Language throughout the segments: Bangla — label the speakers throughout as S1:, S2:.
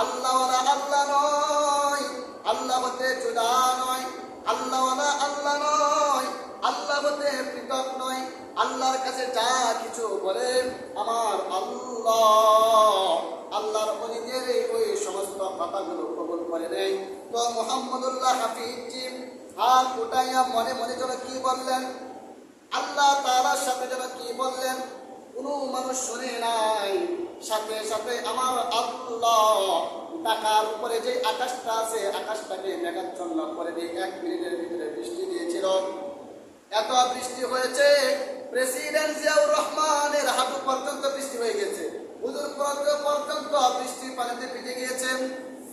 S1: আল্লাহওয়ালা আল্লাহ নয়, আল্লাহ হতে জুদা নয়, আল্লাহওয়ালা আল্লাহ নয়, আল্লাহ হতে পৃথক নয়। আল্লাহর কাছে যা কিছু বলে আমার আল্লাহ, আল্লাহর ওলিদের ওই সমস্ত কথাগুলো কবুল করে নেয়। তো মুহাম্মদুল্লাহ হাফিজি হাত উঠাইয়া মনে মনে যেন কি বললেন, আল্লাহ তাআলার সাথে যেন কি বললেন, কোনো মানুষ শুনে নাই। সাথে সাথে আমার আল্লাহ ঢাকার উপরে যে আকাশটা আছে, আকাশটাকে মেঘাচ্ছন্ন করে দিয়ে 1 মিনিটের ভিতরে বৃষ্টি দিয়েছিল। এত বৃষ্টি হয়েছে, প্রেসিডেন্ট জিয়াউর রহমানের হাঁটু পর্যন্ত বৃষ্টি হয়ে গেছে, হুজুর পর্যন্ত বৃষ্টির পানিতে ভিজে গিয়েছেন।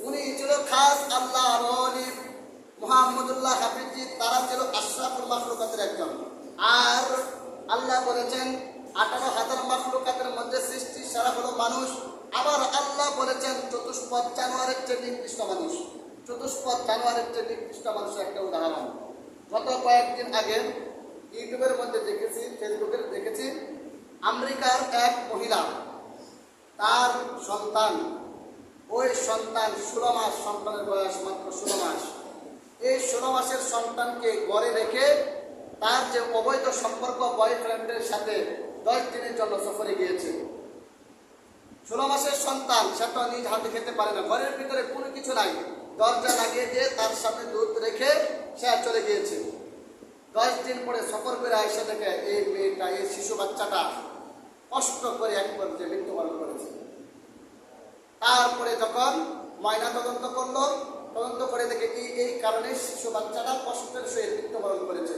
S1: উনি ছিল খাস আল্লাহর ওলি মুহাম্মদুল্লাহ হাফিজি, তারা ছিল আশরাফুল মাখলুকাতের একজন। আর আল্লাহ বলেছেন 18,000 মাখলুকাতের মধ্যে সৃষ্টি সারা হলো মানুষ। আবার আল্লাহ বলেছেন চতুষ্পদ জানোয়ারের চেয়ে নিকৃষ্ট মানুষ। চতুষ্পদ জানোয়ারের চেয়ে নিকৃষ্ট মানুষের একটা উদাহরণ গত কয়েকদিন আগে ইউটিউবের মধ্যে দেখেছি, ফেসবুকে দেখেছি, আমেরিকার এক মহিলা, তার সন্তান, ওই সন্তান 16 মাস, সন্তানের বয়স মাত্র 16 মাস। এই 16 মাসের সন্তানকে ঘরে রেখে তার যে অবৈধ সম্পর্ক বয়ফ্রেন্ডের সাথে 10 দিনের জন্য সফরে গিয়েছে। 16 মাসের সন্তান, সেটা নিজ হাতে খেতে পারে না, ঘরের ভিতরে কোনো কিছু নাই, দরজা লাগিয়ে দিয়ে তার সামনে দুধ রেখে সে চলে গিয়েছে। 10 দিন পরে সফর করে আইসা দেখে এই মেয়েটা, এই শিশু বাচ্চাটা কষ্ট করে এক পর্যায়ে মৃত্যুবরণ করেছে। তারপরে যখন ময়না তদন্ত করলো, তদন্ত করে দেখে এই কারণে শিশু বাচ্চাটা কষ্টের সহিত মৃত্যুবরণ করেছে।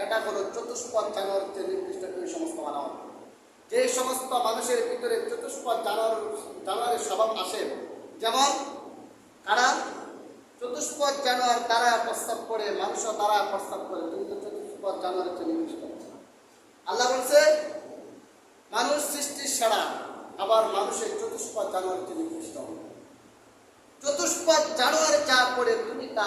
S1: এটা হলো চতুষ্পদ জানোয়ারের যে নির্দিষ্ট এই সমস্ত মানব, যে সমস্ত মানুষের ভিতরে চতুষ্পদ জানোয়ারের স্বভাব আসে। যেমন কারা চতুষ্পদ জানোয়ার তারা প্রস্তাব করে, মানুষও তারা প্রস্তাব করে, তুমি তো চতুষ্পদ জানোয়ারের যে নির্দিষ্ট। আল্লাহ বলছে মানুষ সৃষ্টির সেরা, আবার মানুষের চতুষ্পদ জানোয়ারের যে নির্দিষ্ট। চতুষ্পদ জানোয়ার যা করে তুমি তা